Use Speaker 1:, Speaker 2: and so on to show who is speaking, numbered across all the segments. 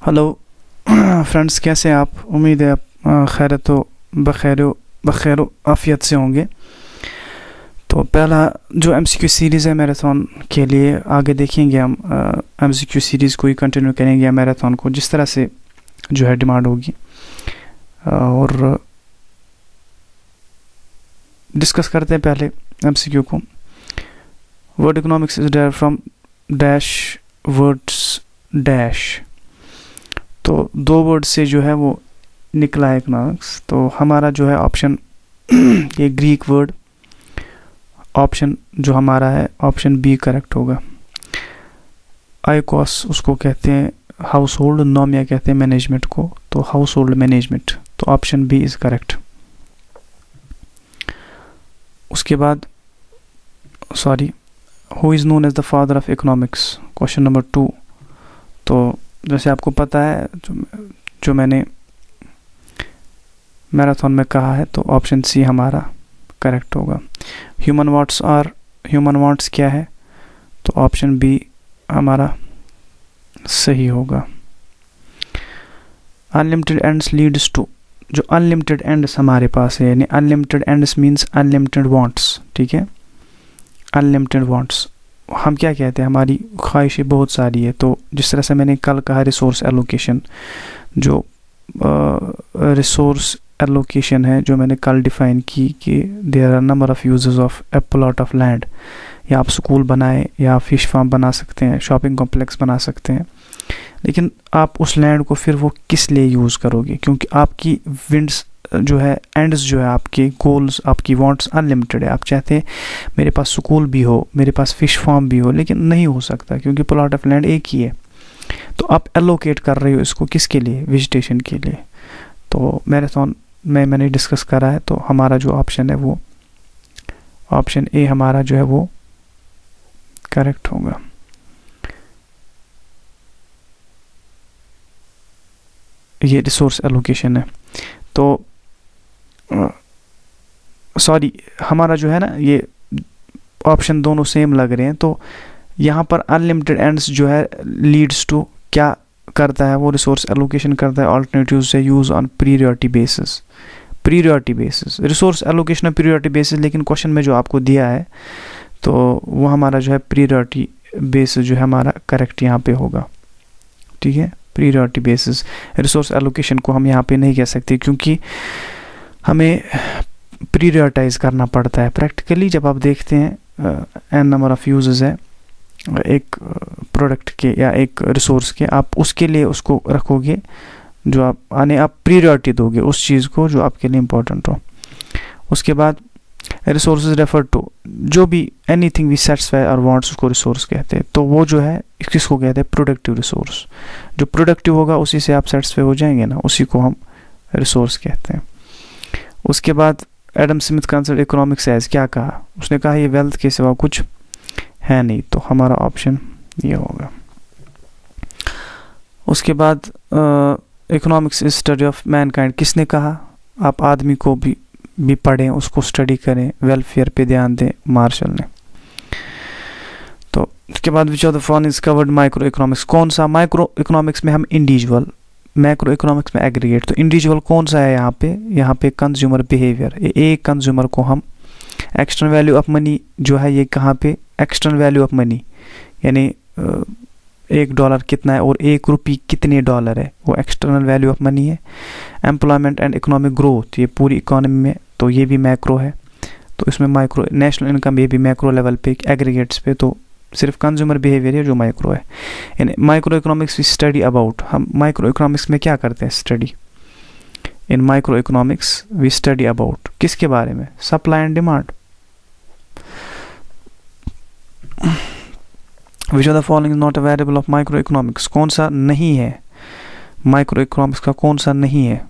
Speaker 1: Hello friends, कैसे हैं आप? उम्मीद है आप खैरत बखैर आफियत से होंगे। तो पहला जो एमसीक्यू सीरीज़ है मैराथन के लिए, आगे देखेंगे हम एमसीक्यू सीरीज़ को ही कंटिन्यू करेंगे मैराथन को जिस तरह से जो है डिमांड होगी, और डिस्कस करते हैं पहले एमसीक्यू को। Word economics is derived from dash words dash. तो दो वर्ड से जो है वो निकला है इकोनॉमिक्स। तो हमारा जो है ऑप्शन ये ग्रीक वर्ड ऑप्शन जो हमारा है ऑप्शन बी करेक्ट होगा। आइकोस उसको कहते हैं हाउस होल्ड, नोमिया कहते हैं मैनेजमेंट को, तो हाउस होल्ड मैनेजमेंट, तो ऑप्शन बी इज करेक्ट। उसके बाद who is known as the father of economics, question number 2। तो जैसे आपको पता है जो मैंने मैराथन में कहा है, तो ऑप्शन सी हमारा करेक्ट होगा। ह्यूमन वांट्स क्या है, तो ऑप्शन बी हमारा सही होगा। अनलिमिटेड एंड्स लीड्स टू, जो अनलिमिटेड एंड्स हमारे पास है, यानी unlimited ends means unlimited wants, ठीक है। अनलिमिटेड वांट्स हम क्या कहते हैं, हमारी ख्वाहिशें बहुत सारी है। तो जिस तरह से मैंने कल कहा रिसोर्स एलोकेशन, जो रिसोर्स एलोकेशन है जो मैंने कल डिफाइन की कि there are number of uses of a plot of land, या आप स्कूल बनाए या फिश फार्म बना सकते हैं, शॉपिंग कॉम्प्लेक्स बना सकते हैं, लेकिन आप उस लैंड को फिर वो किस लिए यूज़ करोगे, क्योंकि आपकी विंड्स जो है एंड्स जो है आपके गोल्स, आपकी वांट्स अनलिमिटेड है। आप चाहते हैं मेरे पास स्कूल भी हो, मेरे पास फिश फार्म भी हो, लेकिन नहीं हो सकता क्योंकि प्लॉट ऑफ लैंड एक ही है। तो आप एलोकेट कर रहे हो इसको किसके लिए, वेजिटेशन के लिए। तो मैराथन में मैंने डिस्कस करा है, तो हमारा जो ऑप्शन है वो ऑप्शन ए हमारा जो है वो करेक्ट होगा। ये रिसोर्स एलोकेशन है। तो हमारा जो है ना, ये ऑप्शन दोनों सेम लग रहे हैं। तो यहाँ पर अनलिमिटेड एंड्स जो है लीड्स टू क्या करता है, वो रिसोर्स एलोकेशन करता है अल्टरनेटिव से use on priority basis. Resource allocation on priority basis, लेकिन क्वेश्चन में जो आपको दिया है तो वो हमारा जो है प्रीरियोरिटी बेसिस जो है हमारा करेक्ट यहाँ पे होगा, ठीक है। प्रीरियोरिटी बेसिस रिसोर्स एलोकेशन को हम यहाँ पे नहीं कह सकते, क्योंकि हमें प्रीरियोरिटाइज करना पड़ता है प्रैक्टिकली। जब आप देखते हैं एन नंबर ऑफ यूजेस है एक प्रोडक्ट के या एक रिसोर्स के, आप उसके लिए उसको रखोगे, जो आप प्रीरियोरिटी दोगे उस चीज़ को जो आपके लिए इम्पोर्टेंट हो। उसके बाद रिसोर्सेज रेफर टू, जो भी एनीथिंग वी सेटिस्फाई और वांट्स उसको रिसोर्स कहते हैं। तो वो जो है किसको कहते हैं, प्रोडक्टिव रिसोर्स। जो प्रोडक्टिव होगा उसी से आप सेटिस्फाई हो जाएंगे ना, उसी को हम रिसोर्स कहते हैं। उसके बाद Adam Smith considered economics as, क्या कहा उसने, कहा ये वेल्थ के सिवा कुछ है नहीं, तो हमारा ऑप्शन ये होगा। उसके बाद economics is study of Mankind, किसने कहा, आप आदमी को भी पढ़ें, उसको स्टडी करें, वेलफेयर पे ध्यान दें, मार्शल ने। तो उसके बाद which of the following is covered micro economics, कौन सा माइक्रो इकोनॉमिक्स में हम इंडिविजुअल, मैक्रो इकोनॉमिक्स में एग्रीगेट। तो इंडिविजुअल कौन सा है यहाँ पे कंज्यूमर बिहेवियर, एक कंज्यूमर को हम एक्सटर्नल वैल्यू ऑफ मनी जो है ये कहाँ पे, एक्सटर्नल वैल्यू ऑफ मनी, यानी $1 कितना है और ₹1 कितने डॉलर है, वो एक्सटर्नल वैल्यू ऑफ मनी है। एम्प्लॉयमेंट एंड इकोनॉमिक ग्रोथ, ये पूरी इकोनॉमी में, तो ये भी मैक्रो है। तो इसमें माइक्रो, नेशनल इनकम ये भी मैक्रो लेवल पे, एग्रीगेट्स पे, तो सिर्फ कंज्यूमर बिहेवियर है जो माइक्रो है। In microeconomics we study about, हम माइक्रो इकोनॉमिक्स में क्या करते हैं study, in microeconomics we study about, किसके बारे में, supply and demand. Which of the following is not a variable of microeconomics, कौन सा नहीं है माइक्रो इकोनॉमिक्स का, कौन सा नहीं है,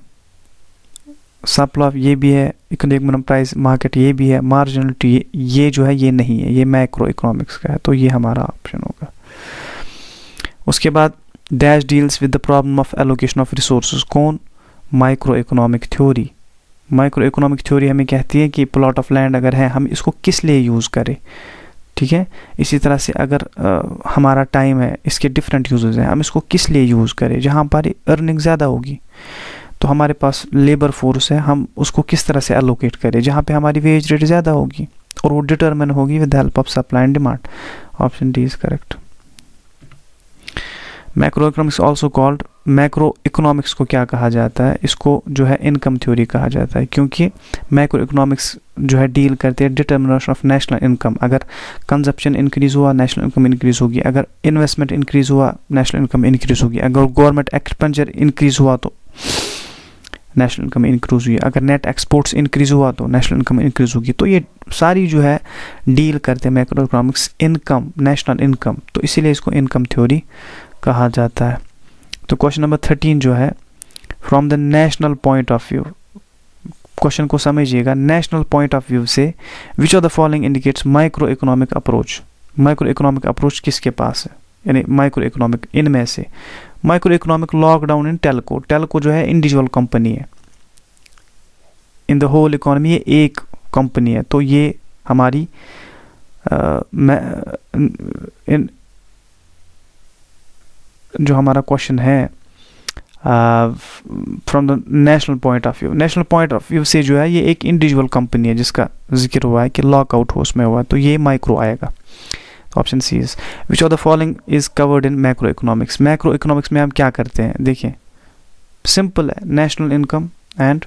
Speaker 1: सप्लाई ये भी है, इकोनॉमिक मिनिमम प्राइस मार्केट ये भी है, मार्जिनलिटी ये जो है ये नहीं है, ये मैक्रो इकोनॉमिक्स का है, तो ये हमारा ऑप्शन होगा। उसके बाद dash deals with the problem of allocation of resources, कौन, microeconomic theory. Microeconomic theory हमें कहती है कि प्लॉट ऑफ लैंड अगर है हम इसको किस लिए यूज़ करें, ठीक है। इसी तरह से अगर हमारा टाइम है, इसके डिफरेंट यूजेस हैं, हम इसको किस लिए यूज़ करें। जहाँ पर अर्निंग ज़्यादा होगी तो हमारे पास लेबर फोर्स है, हम उसको किस तरह से एलोकेट करें। जहाँ पे हमारी वेज रेट ज़्यादा होगी और वो डिटरमिन होगी with help of supply and demand. Option D is correct. Macro economics also called, macro economics को क्या कहा जाता है, इसको जो है इनकम थ्योरी कहा जाता है, क्योंकि मैक्रो इकोनॉमिक्स जो है डील करते हैं डिटर्मिनेशन ऑफ नेशनल इनकम। अगर कंजप्शन इंक्रीज़ हुआ नेशनल इनकम इंक्रीज़ होगी, अगर इन्वेस्टमेंट इंक्रीज़ हुआ नेशनल इनकम इंक्रीज़ होगी, अगर गवर्नमेंट एक्सपेंडिचर इंक्रीज़ हुआ तो नेशनल इनकम इंक्रीज़ हुई, अगर नेट एक्सपोर्ट्स इंक्रीज़ हुआ तो नेशनल इनकम इंक्रीज़ होगी। तो ये सारी जो है डील करते हैं macro economics income, national income, तो इसीलिए इसको इनकम थ्योरी कहा जाता है। तो क्वेश्चन नंबर 13 जो है, from the national point of view, question को समझिएगा, नेशनल पॉइंट ऑफ व्यू से विच of the following indicates micro economic approach. Micro economic approach किसके पास है, यानी माइक्रो इकोनॉमिक, इनमें से micro economic lockdown in Telco. Telco जो है इंडिविजुअल कंपनी है, इन द होल इकोनॉमी ये एक कंपनी है। तो ये हमारी जो हमारा क्वेश्चन है from the national point of view, national point of view से जो है ये एक इंडिविजुअल कंपनी है जिसका जिक्र हुआ है कि लॉकआउट हो उसमें हुआ है, तो ये माइक्रो आएगा। Option C is which of the following is covered in macro economics. Macro economics में हम क्या करते हैं, देखिए सिंपल है, नेशनल इनकम एंड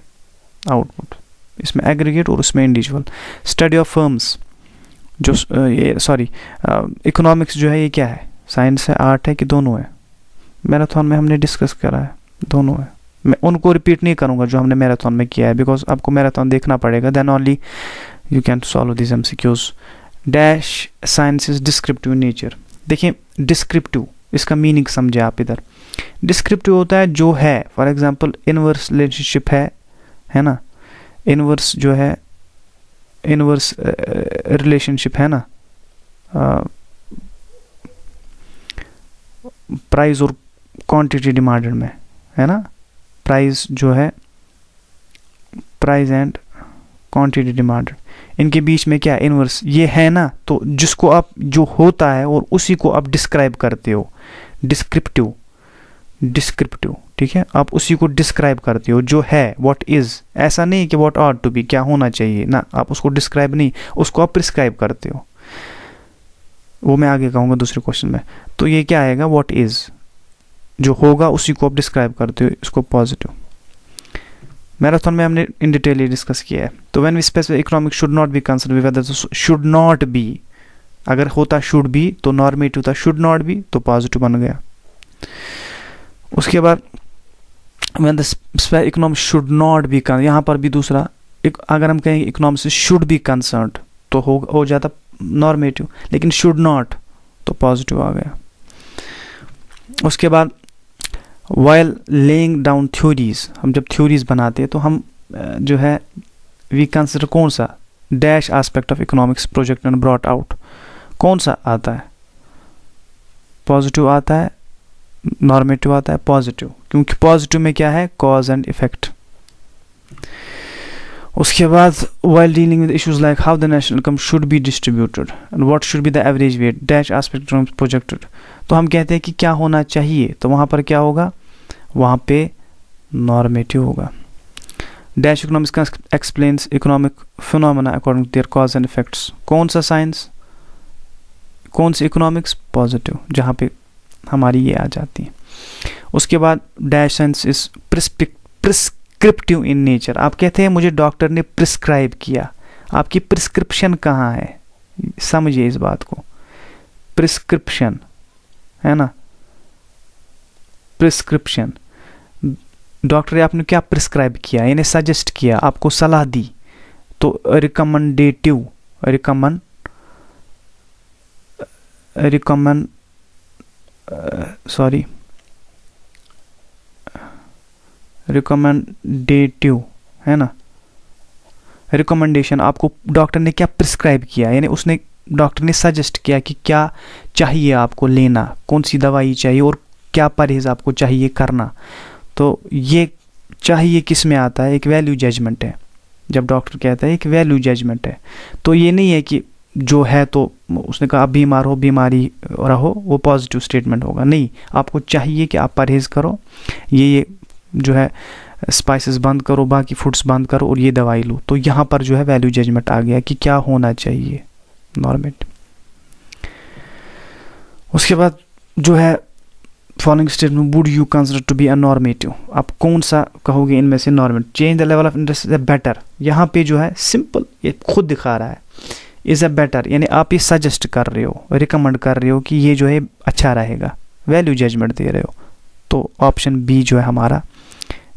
Speaker 1: आउटपुट, इसमें एग्रीगेट और उसमें इंडिविजुअल। स्टडी ऑफ फर्म्स, जो ये सॉरी इकोनॉमिक्स जो है ये क्या है, साइंस है, आर्ट है कि दोनों है। मैराथन में हमने डिस्कस करा है, दोनों है। मैं उनको रिपीट नहीं करूँगा जो हमने मैराथन में किया है, बिकॉज आपको मैराथन देखना पड़ेगा, then only you can solve this MCQs. Dash science is descriptive nature. देखिए डिस्क्रिप्टिव, इसका मीनिंग समझे आप इधर। डिस्क्रिप्टिव होता है जो है, फॉर एग्जांपल इनवर्स रिलेशनशिप है ना, इनवर्स जो है, इनवर्स रिलेशनशिप है ना, प्राइस और क्वांटिटी डिमांडेड में, है ना, प्राइस जो है, प्राइस एंड क्वांटिटी डिमांडेड, इनके बीच में क्या इनवर्स ये है ना। तो जिसको आप, जो होता है और उसी को आप डिस्क्राइब करते हो, डिस्क्रिप्टिव, डिस्क्रिप्टिव, ठीक है, आप उसी को डिस्क्राइब करते हो जो है, व्हाट इज। ऐसा नहीं कि व्हाट ऑट टू बी, क्या होना चाहिए ना, आप उसको डिस्क्राइब नहीं, उसको आप प्रिस्क्राइब करते हो, वो मैं आगे कहूँगा दूसरे क्वेश्चन में। तो ये क्या आएगा, व्हाट इज, जो होगा उसी को आप डिस्क्राइब करते हो, इसको पॉजिटिव। मैराथन में हमने इन डिटेल ये डिस्कस किया है। तो when we specify economics should not be consider whether should not be, अगर होता शुड बी तो नॉर्मेटिव था, शुड नॉट बी तो पॉजिटिव बन गया। उसके बाद when the economics should not be, यहाँ पर भी दूसरा, अगर हम कहेंगे इकोनॉमिक्स शुड बी कंसर्न्ड तो हो जाता नॉर्मेटिव, लेकिन शुड नॉट तो पॉजिटिव आ गया। उसके बाद वाइल लेइंग डाउन थ्योरीज, हम जब थ्योरीज बनाते हैं तो हम जो है वी कंसिडर कौन सा, dash aspect of economics project and brought out, कौन सा आता है, पॉजिटिव आता है, नॉर्मेटिव आता है, पॉजिटिव, क्योंकि पॉजिटिव में क्या है, कॉज एंड इफेक्ट। उसके बाद while dealing with issues like how the national income should be distributed and what should be the average weight, dash aspect projected, तो हम कहते हैं कि क्या होना चाहिए, तो वहाँ पर क्या होगा, वहाँ पे नॉर्मेटिव होगा। Dash economics explains economic phenomena according to their cause and effects, कौन सा साइंस, कौन सी इकोनॉमिक्स, पॉजिटिव, जहाँ पे हमारी ये आ जाती है। उसके बाद dash science is prescriptive in nature, आप कहते हैं मुझे डॉक्टर ने प्रिस्क्राइब किया, आपकी प्रिस्क्रिप्शन कहाँ है, समझिए इस बात को, प्रिस्क्रिप्शन है ना, प्रिस्क्रिप्शन, डॉक्टर ने आपने क्या प्रिस्क्राइब किया, यानी सजेस्ट किया, आपको सलाह दी, तो रिकमेंडेटिव, रिकमेंडेटिव है ना, रिकमेंडेशन, आपको डॉक्टर ने क्या प्रिस्क्राइब किया, यानी उसने, डॉक्टर ने सजेस्ट किया कि क्या चाहिए आपको लेना, कौन सी दवाई चाहिए और क्या परहेज आपको चाहिए करना। तो ये चाहिए किस में आता है, एक वैल्यू जजमेंट है, जब डॉक्टर कहता है एक वैल्यू जजमेंट है, तो ये नहीं है कि जो है तो उसने कहा आप बीमार हो, बीमारी रहो, वो पॉजिटिव स्टेटमेंट होगा। नहीं, आपको चाहिए कि आप परहेज़ करो, ये जो है स्पाइसेस बंद करो, बाकी फूड्स बंद करो और ये दवाई लो। तो यहाँ पर जो है वैल्यू जजमेंट आ गया कि क्या होना चाहिए, नॉर्मेटिव। उसके बाद जो है following statement would you consider to be a normative, आप कौन सा कहोगे इनमें से normative. Change the level of interest is a better, यहाँ पे जो है सिंपल ये खुद दिखा रहा है, इज अ बेटर यानी आप ये सजेस्ट कर रहे हो, रिकमेंड कर रहे हो कि ये जो है अच्छा रहेगा, वैल्यू जजमेंट दे रहे हो। तो ऑप्शन बी जो है हमारा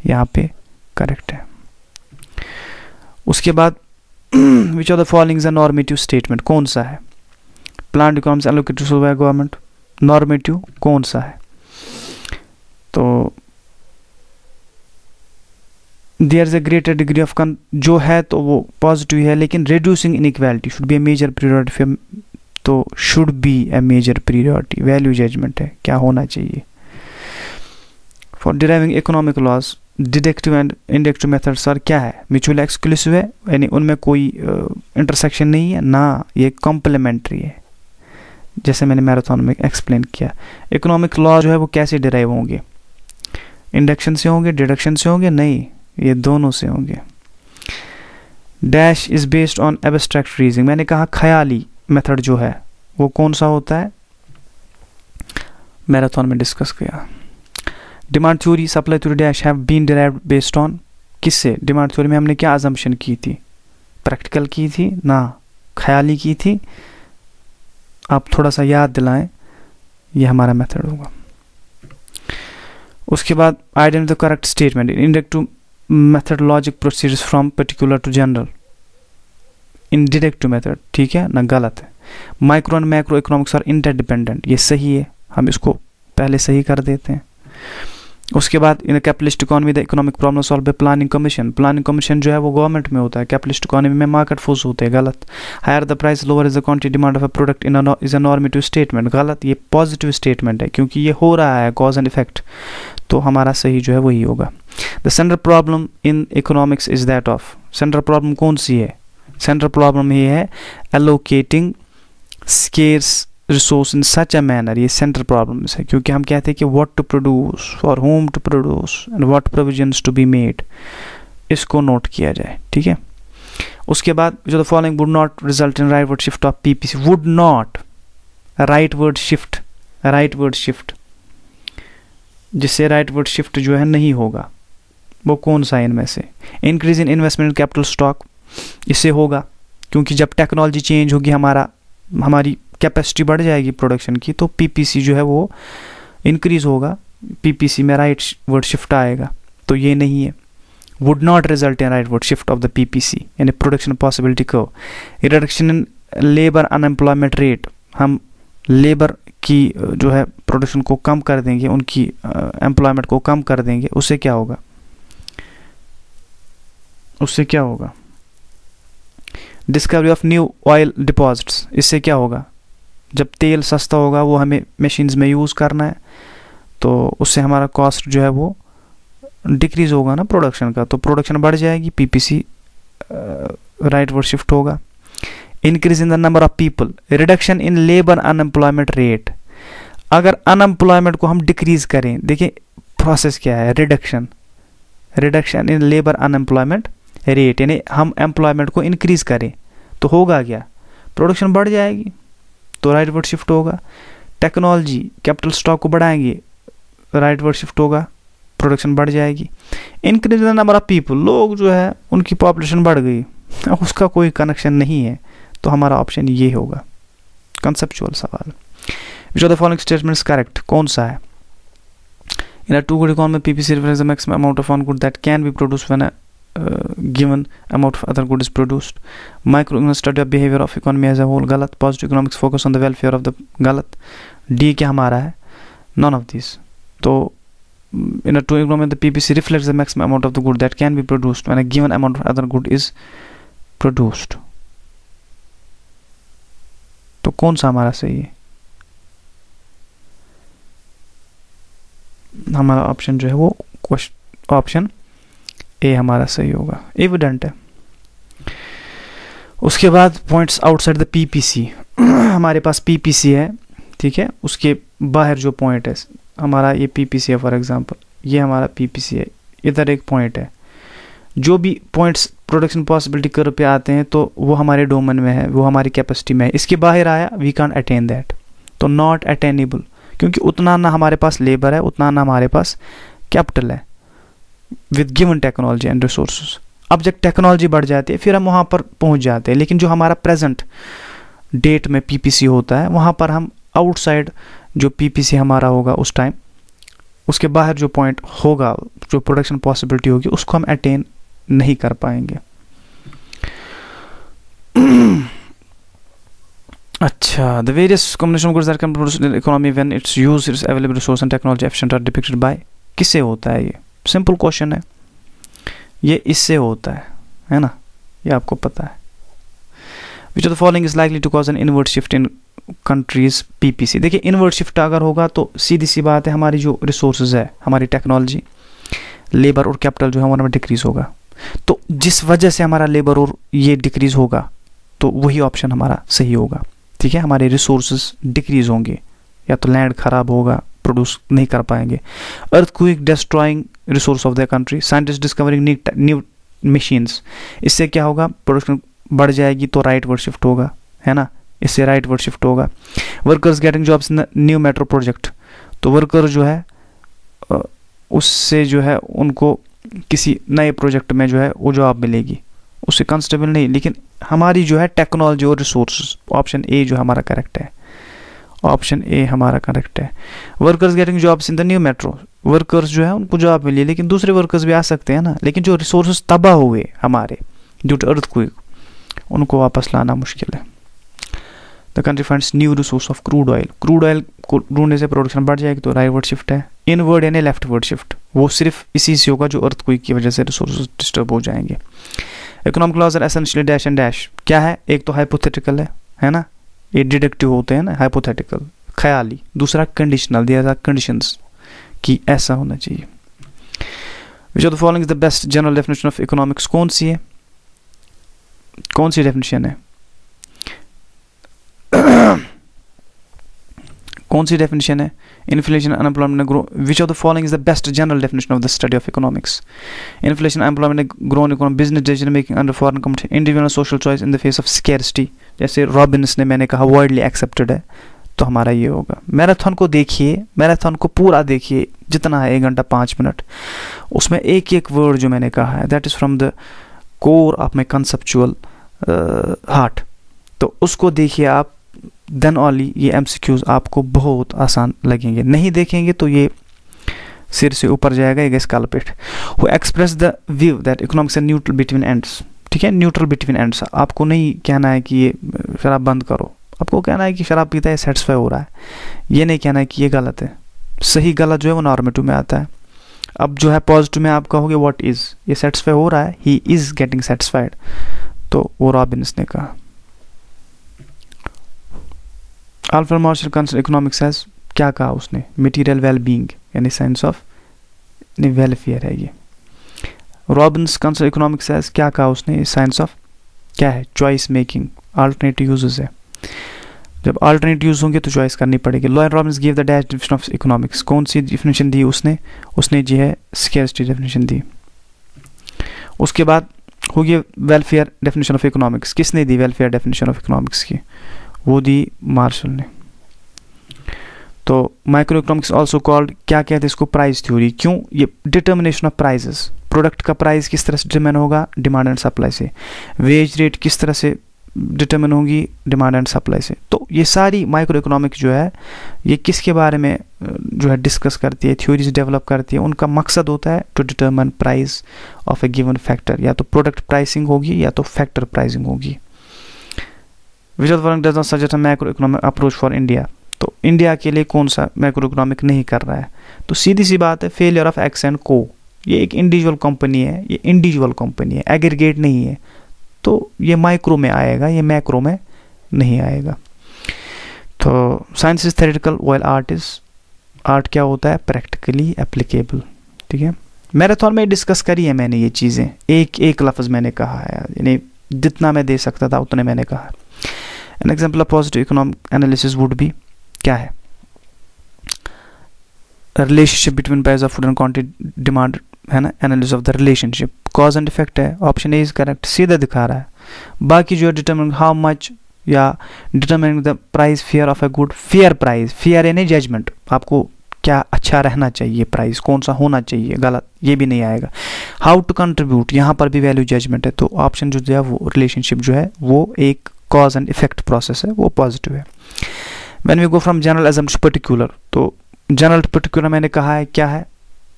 Speaker 1: यहाँ पे करेक्ट है। उसके बाद which of the following is a normative statement, कौन सा है। Planned economics allocated by government, normative कौन सा है। तो there is a greater degree of जो है तो वो पॉजिटिव है, लेकिन reducing inequality should be a major priority, तो should be a major priority value judgement है, क्या होना चाहिए। For deriving economic laws deductive and inductive methods sir क्या है, म्यूचुअल एक्सक्लूसिव है, यानी उनमें कोई इंटरसेक्शन नहीं है ना, ये कॉम्प्लीमेंट्री है, जैसे मैंने मैराथन में एक्सप्लेन किया। इकोनॉमिक लॉ जो है वो कैसे डिराइव होंगे, इंडक्शन से होंगे, डिडक्शन से होंगे, नहीं ये दोनों से होंगे। Dash is based on abstract reasoning, मैंने कहा ख्याली मेथड जो है वो कौन सा होता है, मैराथन में डिस्कस किया। Demand theory, supply theory dash have been derived based on, किससे, डिमांड थ्योरी में हमने क्या अजम्पशन की थी, प्रैक्टिकल की थी ना ख्याली की थी, आप थोड़ा सा याद दिलाएं, ये हमारा मेथड होगा। उसके बाद identify the correct statement, inductive method logic proceeds from particular to general, in deductive method ठीक है ना, गलत है। Micro and macro economics are interdependent, ये सही है, हम इसको पहले सही कर देते हैं। उसके बाद in capitalist economy the economic problem solve by planning commission, planning commission जो है वो गवर्नमेंट में होता है, कैपिटलिस्ट इकोनॉमी में मार्केट फोर्स होते हैं, गलत। Higher the price lower is the quantity demand of a product in is a normative statement, गलत, ये पॉजिटिव स्टेटमेंट है क्योंकि ये हो रहा है कॉज एंड इफेक्ट, तो हमारा सही जो है वही होगा। The central problem in economics is that of, central problem कौन सी है, सेंट्रल प्रॉब्लम ये है allocating scarce resource in such a manner, ये सेंट्रल प्रॉब्लम्स है, क्योंकि हम कहते हैं कि what to produce, for whom to produce and what provisions to be made, इसको नोट किया जाए, ठीक है। उसके बाद जो the following would not result in rightward shift of PPC, would not, right word shift, right word shift, जिससे right word shift जो है नहीं होगा, वो कौन सा है इनमें से। Increase in investment capital stock, इससे होगा, क्योंकि जब टेक्नोलॉजी चेंज होगी हमारी कैपेसिटी बढ़ जाएगी प्रोडक्शन की, तो पीपीसी जो है वो इंक्रीज होगा, पीपीसी में राइट वर्ड शिफ्ट आएगा, तो ये नहीं है। Would not result in rightward shift of the PPC, यानी प्रोडक्शन पॉसिबिलिटी को। Reduction in labour unemployment rate, हम लेबर की जो है प्रोडक्शन को कम कर देंगे, उनकी एम्प्लॉयमेंट को कम कर देंगे, उससे क्या होगा, उससे क्या होगा। Discovery of new oil deposits, इससे क्या होगा, जब तेल सस्ता होगा वो हमें मशीन्स में यूज़ करना है, तो उससे हमारा कॉस्ट जो है वो डिक्रीज होगा ना प्रोडक्शन का, तो प्रोडक्शन बढ़ जाएगी, पीपीसी राइट वर्ड शिफ्ट होगा। Increase in the number of people, reduction in labour unemployment rate, अगर अनएम्प्लॉयमेंट को हम डिक्रीज करें, देखिए प्रोसेस क्या है, reduction, reduction in labour unemployment rate, यानी हम एम्प्लॉयमेंट को इंक्रीज करें तो होगा क्या, प्रोडक्शन बढ़ जाएगी, तो राइट वर्ड शिफ्ट होगा। टेक्नोलॉजी कैपिटल स्टॉक को बढ़ाएंगे, राइट वर्ड शिफ्ट होगा, प्रोडक्शन बढ़ जाएगी। Increase the number of people, लोग जो है उनकी पॉपुलेशन बढ़ गई, उसका कोई कनेक्शन नहीं है, तो हमारा ऑप्शन ये होगा। कंसेप्चुअल सवाल। Which of the following statements correct, कौन सा है। In a two good economy PPC reflects the maximum amount of one good that can be produced when given amount of other good is produced. Microeconomics study of behavior of economy as a whole, गलत. Positive economics focus on the welfare of the, गलत. D क्या हमारा है, none of these. तो in a true economy the PPC reflects the maximum amount of the good that can be produced when a given amount of other good is produced. तो कौन सा हमारा सही है, हमारा ऑप्शन जो है वो ऑप्शन ए हमारा सही होगा, एविडेंट है। उसके बाद पॉइंट्स आउटसाइड द पीपीसी, हमारे पास पीपीसी है, ठीक है, उसके बाहर जो पॉइंट है, हमारा ये पीपीसी है फॉर एग्जांपल, ये हमारा पीपीसी है, इधर एक पॉइंट है, जो भी पॉइंट्स प्रोडक्शन पॉसिबिलिटी कर्व पे आते हैं तो वो हमारे डोमेन में है, वो हमारी कैपेसिटी में है, इसके बाहर आया वी कांट अटेन दैट, तो नॉट अटेनेबल, क्योंकि उतना ना हमारे पास लेबर है, उतना ना हमारे पास कैपिटल है with given technology and resources. अब जब टेक्नोलॉजी बढ़ जाती है फिर हम वहाँ पर पहुँच जाते हैं, लेकिन जो हमारा प्रेजेंट डेट में पीपीसी होता है वहाँ पर हम आउटसाइड जो पीपीसी हमारा होगा उस टाइम, उसके बाहर जो पॉइंट होगा, जो प्रोडक्शन पॉसिबिलिटी होगी, उसको हम अटेन नहीं कर पाएंगे। अच्छा, the various combination goods that can produce in economy when its use its available resource and technology efficient are depicted by, किससे होता है ये? सिंपल क्वेश्चन है, ये इससे होता है ना, ये आपको पता है। Which of the following is likely to cause an inward shift in country's PPC? देखिए, इनवर्ट शिफ्ट अगर होगा तो सीधी सी बात है, हमारी जो रिसोर्सेज है, हमारी टेक्नोलॉजी, लेबर और कैपिटल जो है हमारा डिक्रीज होगा, तो जिस वजह से हमारा लेबर और ये डिक्रीज होगा तो वही ऑप्शन हमारा सही होगा, ठीक है। हमारे रिसोर्सेज डिक्रीज होंगे, या तो लैंड खराब होगा, प्रोड्यूस नहीं कर पाएंगे, earthquake destroying resource of the country, scientist discovering new machines, इससे क्या होगा, प्रोडक्शन बढ़ जाएगी तो राइट वर्ड शिफ्ट होगा, है ना, इससे राइट वर्ड शिफ्ट होगा। Workers getting jobs in new metro project, तो वर्कर जो है उससे जो है उनको किसी नए प्रोजेक्ट में जो है वो जॉब मिलेगी, उससे कंस्टेबल नहीं, लेकिन हमारी जो है टेक्नोलॉजी और रिसोर्स, ऑप्शन ए जो हमारा करेक्ट है, ऑप्शन ए हमारा करेक्ट है। Workers getting jobs in the new metro, workers जो है उनको जॉब मिली, लेकिन दूसरे वर्कर्स भी आ सकते हैं ना, लेकिन जो रिसोर्सेज तबाह हुए हमारे ड्यू टू अर्थक्वेक, उनको वापस लाना मुश्किल है। The country finds new resource of crude oil, crude oil को ढूंढने से प्रोडक्शन बढ़ जाएगी, तो राइट वर्ड शिफ्ट है। इनवर्ड यानी लेफ्ट वर्ड शिफ्ट, वो सिर्फ इसी से होगा जो अर्थक्वेक की वजह से रिसोर्सेज डिस्टर्ब हो जाएंगे। Economic laws are essentially dash and dash, क्या है, एक तो हाइपोथेटिकल है ना, ये डिडक्टिव होते हैं ना, हाइपोथेटिकल ख्याली, दूसरा कंडीशनल, दिया था कंडीशंस कि ऐसा होना चाहिए। विच of the following is the best general definition of economics? कौन सी है, कौन सी डेफिनेशन है, कौन सी डेफिनेशन है? Inflation, unemployment grow, which of the following is the best general definition of the study of economics? Inflation, unemployment, grown economy, business decision making under foreign company, individual social choice in the face of scarcity, जैसे Robins ने मैंने कहा widely accepted है, तो हमारा ये होगा। Marathon को देखिए, मैराथन को पूरा देखिए, जितना है 1 घंटा 5 मिनट, उसमें एक एक वर्ड जो मैंने कहा है that is from the core of my conceptual heart, तो उसको देखिए आप, देन ओनली ये एमसीक्यूज आपको बहुत आसान लगेंगे। नहीं देखेंगे तो ये सिर से ऊपर जाएगा, ये स्कैल्पेट। Who express the view that economics are neutral between ends, ठीक है, न्यूट्रल बिटवीन एंड्स, आपको नहीं कहना है कि ये शराब बंद करो, आपको कहना है कि शराब पीता है सेटिस्फाई हो रहा है, ये नहीं कहना है कि ये गलत है। सही गलत जो है वो नॉर्मेटिव में आता है। अब जो है पॉजिटिव में आप कहोगे व्हाट इज़, ये सेटिस्फाई हो रहा है, ही इज़ गेटिंग सेटिस्फाइड, तो वो रॉबिन्स ने कहा। Alfred Marshall consider economics as, क्या कहा उसने, मटीरियल वेल बीइंग, यानी साइंस ऑफ वेलफेयर है ये। रॉबिन्स कंसिडर इकोनॉमिक्स एज, क्या कहा उसने, साइंस ऑफ क्या है, चॉइस मेकिंग, अल्टरनेटिव यूजेस है। जब अल्टरनेट यूज होंगे तो चॉइस करनी पड़ेगी। Lloyd Robins give the dash definition of economics, कौन सी डेफिनेशन दी उसने जी है स्कैर्सिटी डेफिनेशन दी। उसके बाद हो गया वेलफेयर डेफिनेशन ऑफ इकोनॉमिक्स, किसने दी वेलफेयर डेफिनेशन ऑफ इकोनॉमिक्स की, वो दी मार्शल ने। तो माइक्रो इकोनॉमिक्स ऑल्सो कॉल्ड, क्या कहते हैं इसको, प्राइस थ्योरी। क्यों, ये डिटर्मिनेशन ऑफ प्राइजेस, प्रोडक्ट का प्राइस किस तरह से डिटर्मिन होगा, डिमांड एंड सप्लाई से। वेज रेट किस तरह से डिटर्मिन होगी, डिमांड एंड सप्लाई से। तो ये सारी माइक्रो इकोनॉमिक्स जो है ये किसके बारे में जो है डिस्कस करती है, थ्योरीज डेवलप करती है। उनका मकसद होता है to determine price of a given factor, या तो प्रोडक्ट प्राइसिंग होगी या तो फैक्टर प्राइसिंग होगी। विच of the following does not suggest a macro economic approach for India, तो इंडिया के लिए कौन सा मैक्रो इकोनॉमिक नहीं कर रहा है, तो सीधी सी बात है फेलियर ऑफ एक्स एंड को। ये एक इंडिविजुअल कंपनी है, ये इंडिविजुअल कंपनी है, एग्रीगेट नहीं है, तो ये माइक्रो में आएगा, ये मैक्रो में नहीं आएगा। तो science is theoretical while art क्या होता है, प्रैक्टिकली एप्लीकेबल, ठीक है। मैराथन में डिस्कस करी है मैंने ये चीज़ें, एक एक लफ्ज़ मैंने कहा है, यानी जितना मैं दे सकता था उतने मैंने कहा। An example of positive economic analysis would be, क्या है, relationship between price of food and quantity demand, है ना, analysis of the relationship, cause and effect है, ऑप्शन ए इज करेक्ट, सीधा दिखा रहा है। बाकी जो डिटरमिन हाउ मच या determining the price fair of a good, fair price, fair यानी जजमेंट, आपको क्या अच्छा रहना चाहिए, प्राइस कौन सा होना चाहिए, गलत ये भी नहीं आएगा। हाउ टू कंट्रीब्यूट, यहाँ पर भी वैल्यू जजमेंट है, तो ऑप्शन जो है वो रिलेशनशिप जो है वो एक कॉज एंड इफेक्ट प्रोसेस है, वो पॉजिटिव है। When we go from general assumption to particular, तो जनरल टू पर्टिकुलर मैंने कहा है क्या है,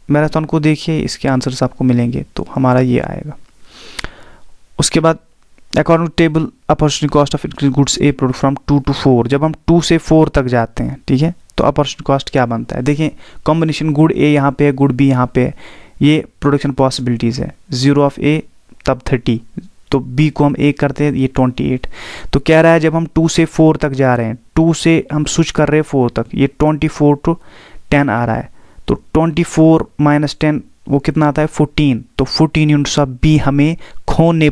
Speaker 1: मैराथन को देखिए, इसके आंसर्स आपको मिलेंगे, तो हमारा ये आएगा। उसके बाद according to table opportunity cost of increase goods A product from 2 to 4, जब हम 2 से 4 तक जाते हैं, ठीक है, तो अपॉर्चुनिटी कॉस्ट क्या बनता है, देखिए कॉम्बिनेशन गुड ए यहाँ पे है, गुड बी यहाँ पे है, ये प्रोडक्शन पॉसिबिलिटीज़ है, 0 ऑफ ए तब 30, तो बी को हम ए करते हैं, ये 28, तो कह रहा है जब हम 2 से 4 तक जा रहे हैं, 2 से हम स्विच कर रहे हैं 4 तक, ये 24 to 10 आ रहा है, तो 24 - 10 वो कितना आता है 14, तो 14 यूनिट्स ऑफ बी हमें खोने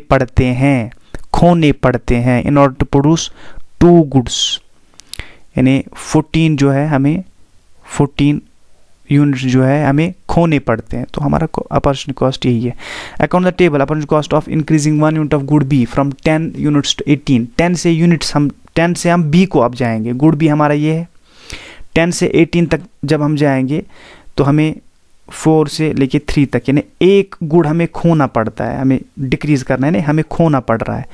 Speaker 1: पड़ते हैं in order to produce 2 goods, यानी 14 जो है हमें 14 यूनिट्स जो है हमें खोने पड़ते हैं, तो हमारा अपॉर्चुनिटी कॉस्ट यही है। Account the table opportunity cost of increasing 1 unit of good B from 10 units to 18, 10 से यूनिट्स हम 10 से हम बी को अब जाएंगे, गुड बी हमारा ये है, 10 से 18 तक जब हम जाएंगे तो हमें 4 से लेके 3 तक, यानी एक गुड हमें खोना पड़ता है, हमें डिक्रीज करना है, नहीं हमें खोना पड़ रहा है,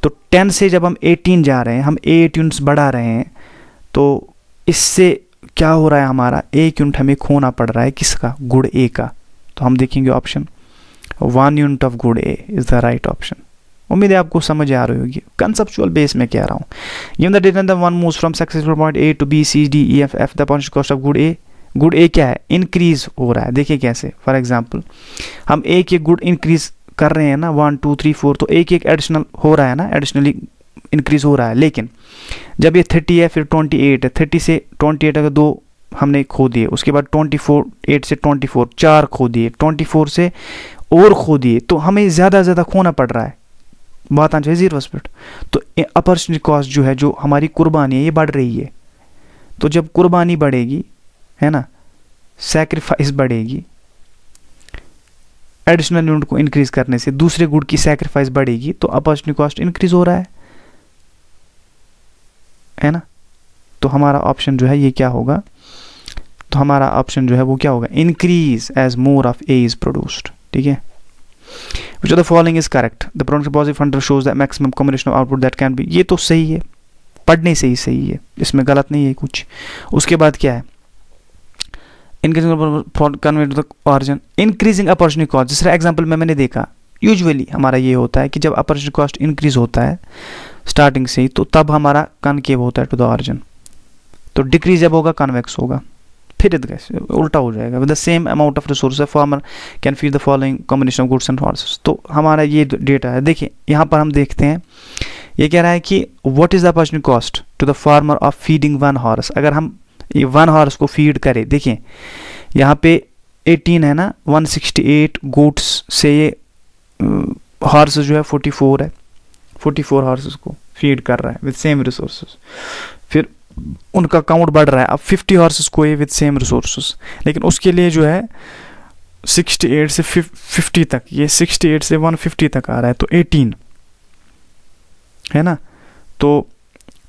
Speaker 1: तो 10 से जब हम 18 जा रहे हैं, हम 8 यूनिट्स बढ़ा रहे हैं, तो इससे क्या हो रहा है, हमारा 1 यूनिट हमें खोना पड़ रहा है, किसका, गुड ए का, तो हम देखेंगे option 1 unit of good A is the right option. उम्मीद है आपको समझ आ रही होगी, कंसेप्चुअल बेस में कह रहा हूँ। Given the data the one moves from successful point A to B C D E F F, the opportunity cost of good A क्या है, इंक्रीज हो रहा है, देखिए कैसे, फॉर एग्जाम्पल हम एक गुड इंक्रीज कर रहे हैं ना, 1 2 3 4, तो एक एडिशनल हो रहा है ना, एडिशनली इंक्रीज हो रहा है, लेकिन जब ये 30 है, फिर 28 है, 30 से 28 अगर 2 हमने खो दिए, उसके बाद 24 8 से 24 4 खो दिए, 24 से और खो दिए, तो हमें ज़्यादा खोना पड़ रहा है, बात आना चाहिए 0%, तो अपॉर्चुनिटी कॉस्ट जो है, जो हमारी कुर्बानी है, ये बढ़ रही है, तो जब कुर्बानी बढ़ेगी, है ना, सैक्रिफाइस बढ़ेगी, एडिशनल यूनिट को इंक्रीज करने से दूसरे गुड की सैक्रिफाइस बढ़ेगी, तो अपॉर्चुनिटी कॉस्ट इंक्रीज हो रहा है ना, तो हमारा ऑप्शन जो है ये क्या होगा, तो हमारा ऑप्शन जो है वो क्या होगा, increase as more of A is produced, ठीक है। Which of the following is correct? The production positive funder shows the maximum combination of output that can be, ये तो सही है, पढ़ने से ही सही है, इसमें गलत नहीं है कुछ। उसके बाद क्या है, increasing origin, increasing opportunity cost, जिस एग्जाम्पल में मैंने देखा, यूजुअली हमारा ये होता है कि जब अपॉर्चुनिटी कॉस्ट इंक्रीज होता है स्टार्टिंग से ही, तो तब हमारा कनकेव होता है टू द ऑरिजिन, तो डिक्रीज जब होगा कन्वेक्स होगा, फिर उल्टा हो जाएगा। With the same amount of resource farmer can feed the following combination of goods and horses, तो हमारा ये डेटा है। देखिए यहाँ पर हम देखते हैं, ये कह रहा है कि what is the opportunity cost to the farmer of feeding 1 horse, अगर हम ये 1 हॉर्स को फीड करें, देखिए यहाँ पे 18 है ना, 168 गोट्स से ये हॉर्स जो है 44 है, 44 हॉर्सेस को फीड कर रहा है विद सेम रिसोर्सेज, फिर उनका काउंट बढ़ रहा है, अब 50 हॉर्सेस को ये विद सेम रिसोर्सेज, लेकिन उसके लिए जो है 68 से 50 तक, ये 68 से 150 तक आ रहा है, तो 18 है ना, तो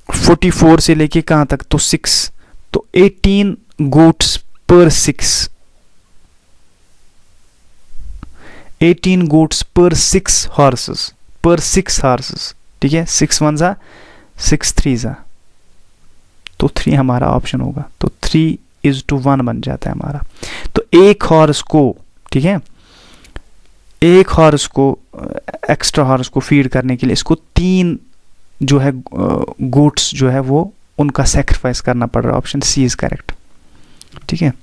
Speaker 1: 44 से लेके कहाँ तक, तो 6, तो 18 गोट्स पर 6, 18 गोट्स पर 6 हॉर्सेस, ठीक है, 6 1 जा 6 3 जा, तो 3 हमारा ऑप्शन होगा, तो 3:1 बन जाता है हमारा। तो एक हॉर्स को, ठीक है, एक हॉर्स को, एक्स्ट्रा हॉर्स को फीड करने के लिए इसको 3 जो है गोट्स जो है वो उनका सेक्रीफाइस करना पड़ रहा है, ऑप्शन सी इज करेक्ट, ठीक है।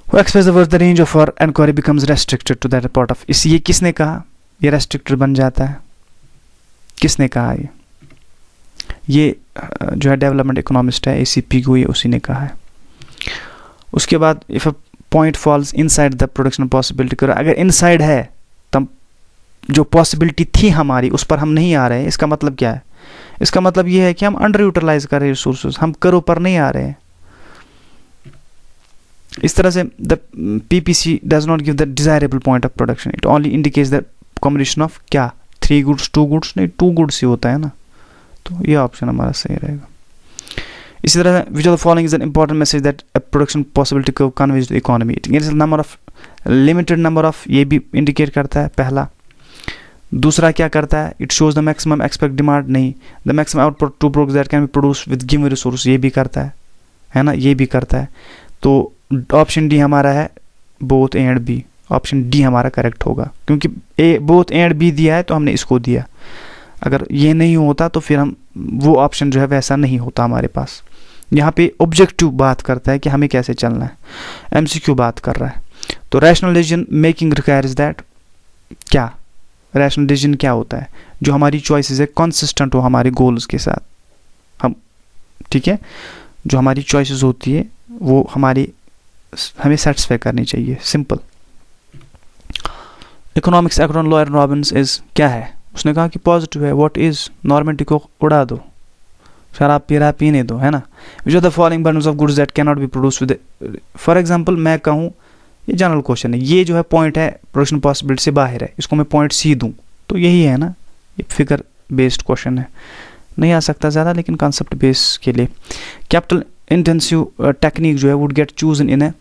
Speaker 1: Express the word the range of our inquiry becomes restricted to that part of, इस ये किसने कहा, ये रेस्ट्रिक्टेड बन जाता है, किसने कहा, ये जो है डेवलपमेंट इकोनॉमिस्ट है ACP को, ये उसी ने कहा है। उसके बाद if a point falls inside the production possibility, अगर इनसाइड है तब जो पॉसिबिलिटी थी हमारी उस पर हम नहीं आ रहे हैं, इसका मतलब क्या है? इसका मतलब ये है कि हम अंडर यूटिलाइज कर रहे हैं रिसोर्सेज, हम करों पर नहीं आ रहे हैं। इस तरह से the PPC does not give the desirable point of production, it only indicates the combination of क्या 3 गुड्स 2 गुड्स, नहीं 2 गुड्स ही होता है ना। तो ये ऑप्शन हमारा सही रहेगा। इसी तरह which of the following is an important message that a production possibility curve conveys to economy, it gives number of limited number of, ये भी इंडिकेट करता है पहला। दूसरा क्या करता है? It shows the maximum expect demand, नहीं the maximum output two products that can be produce with given resource, ये भी करता है ना, ये भी करता है। तो ऑप्शन डी हमारा है both A and B, option D हमारा करेक्ट होगा, क्योंकि A both A and B दिया है तो हमने इसको दिया। अगर ये नहीं होता तो फिर हम वो ऑप्शन जो है वैसा नहीं होता हमारे पास। यहाँ पे ऑब्जेक्टिव बात करता है कि हमें कैसे चलना है, एमसीक्यू बात कर रहा है। तो rational decision making requires that, क्या रैशनल डिसीजन क्या होता है? जो हमारी चॉइसेस है कंसिस्टेंट हो हमारे गोल्स के साथ, हम ठीक है, जो हमारी चॉइसेस होती है वो हमें सेटिस्फाई करनी चाहिए, simple. Economics account lawyer Robins is क्या है? उसने कहा कि पॉजिटिव है। What is? नॉर्मेटिव को उड़ा दो, शराब पी रहा पीने दो, है ना। Which are the following bundles of goods that can not be produce with, for example मैं कहूँ, ये जनरल क्वेश्चन है, ये जो है पॉइंट है प्रोडक्शन पॉसिबिलिटी से बाहर है, इसको मैं पॉइंट सी दूँ तो यही है ना, ये फिगर बेस्ड क्वेश्चन है, नहीं आ सकता ज़्यादा, लेकिन कॉन्सेप्ट बेस के लिए। कैपिटल इंटेंसिव टेक्निक जो है वुड गेट चूज इन ए,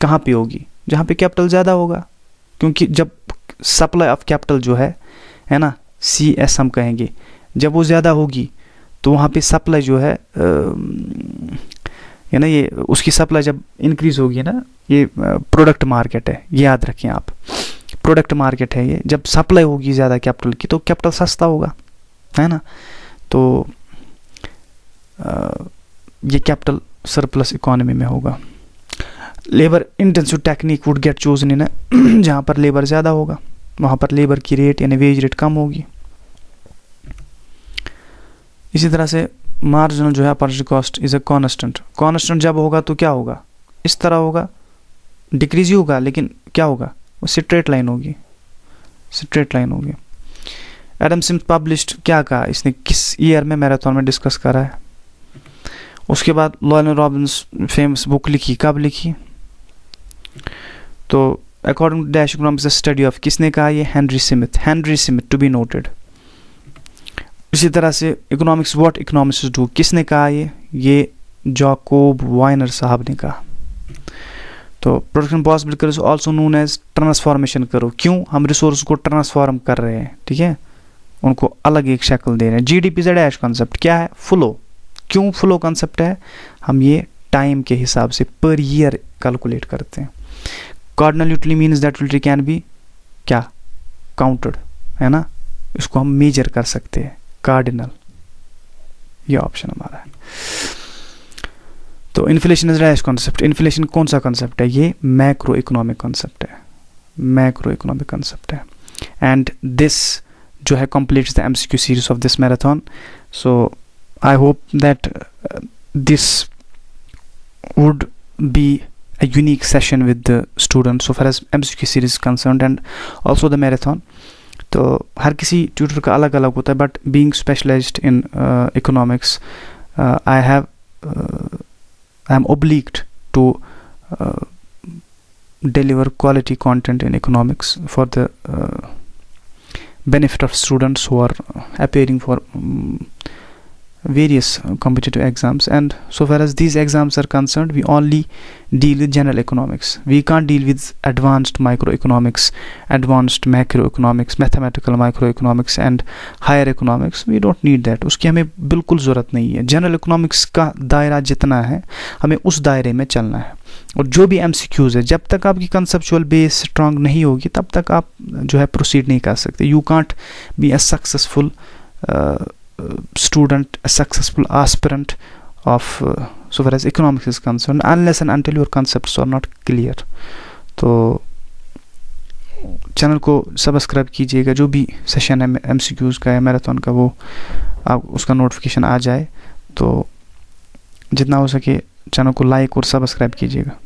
Speaker 1: कहाँ पे होगी? जहाँ पे कैपिटल ज़्यादा होगा, क्योंकि जब सप्लाई ऑफ कैपिटल जो है ना, CS हम कहेंगे, जब वो ज़्यादा होगी तो वहाँ पे सप्लाई जो है ना, ये उसकी सप्लाई जब इंक्रीज होगी ना, ये प्रोडक्ट मार्केट है, ये याद रखें आप, प्रोडक्ट मार्केट है ये, जब सप्लाई होगी ज़्यादा कैपिटल की तो कैपिटल सस्ता होगा, है ना। तो ये कैपिटल सरप्लस इकोनॉमी में होगा। Labour intensive technique would get chosen in, जहाँ पर लेबर ज़्यादा होगा वहाँ पर लेबर की रेट यानी वेज रेट कम होगी। इसी तरह से मार्जिनल जो है opportunity cost is a constant, constant जब होगा तो क्या होगा? इस तरह होगा, डिक्रीज ही होगा, लेकिन क्या होगा? वो स्ट्रेट लाइन होगी, स्ट्रेट लाइन होगी। एडम स्मिथ पब्लिश्ड, क्या कहा इसने, किस ईयर में मैराथन में डिस्कस करा है। उसके बाद लॉयन रॉबिन्स फेमस बुक लिखी, कब लिखी? तो according to dash economics study of, किसने कहा ये? Henry Smith, Henry Smith to be noted. इसी तरह से इकोनॉमिक्स व्हाट इकोनॉमिक्स डू, किसने कहा ये जैकोब वाइनर साहब ने कहा। तो प्रोडक्शन पॉसिबल करो ऑल्सो नोन एज ट्रांसफॉर्मेशन करो, क्यों? हम रिसोर्स को ट्रांसफॉर्म कर रहे हैं, ठीक है, उनको अलग एक शक्ल दे रहे हैं। GDP से डैश कॉन्सेप्ट क्या है? फ्लो, क्यों फ्लो कॉन्सेप्ट है? हम ये टाइम के हिसाब से पर ईयर कैलकुलेट करते हैं। Cardinal utility means that utility can be क्या? काउंटेड, है ना, इसको हम मेजर कर सकते हैं, कार्डिनल, ये ऑप्शन हमारा है। तो inflation is dash concept, inflation कौन सा कॉन्सेप्ट है? ये मैक्रो इकोनॉमिक कॉन्सेप्ट है, मैक्रो इकोनॉमिक कॉन्सेप्ट है। एंड दिस जो है completes the MCQ series of this marathon. So I hope that this would be a unique session with the students so far as MCQ series is concerned and also the marathon. तो हर किसी tutor का अलग अलग होता है, but being specialised in economics I am obliged to deliver quality content in economics for the benefit of students who are appearing for various competitive exams. And so far as these exams are concerned, we only deal with general economics. We can't deal with advanced microeconomics, advanced macroeconomics, mathematical microeconomics and higher economics. We don't need that. उसकी हमें बिल्कुल ज़रूरत नहीं है। General economics का दायरा जितना है हमें उस दायरे में चलना है, और जो भी MCQs है जब तक आपकी कंसेप्चुअल बेस स्ट्रांग नहीं होगी तब तक आप जो है प्रोसीड नहीं कर सकते. You can't be a successful student, a successful aspirant of so far as economics is concerned unless and until your concepts are not clear. तो चैनल को सब्सक्राइब कीजिएगा, जो भी सेशन है MCQs का या मैराथन का वो आप उसका नोटिफिकेशन आ जाए, तो जितना हो सके चैनल को लाइक और सब्सक्राइब कीजिएगा.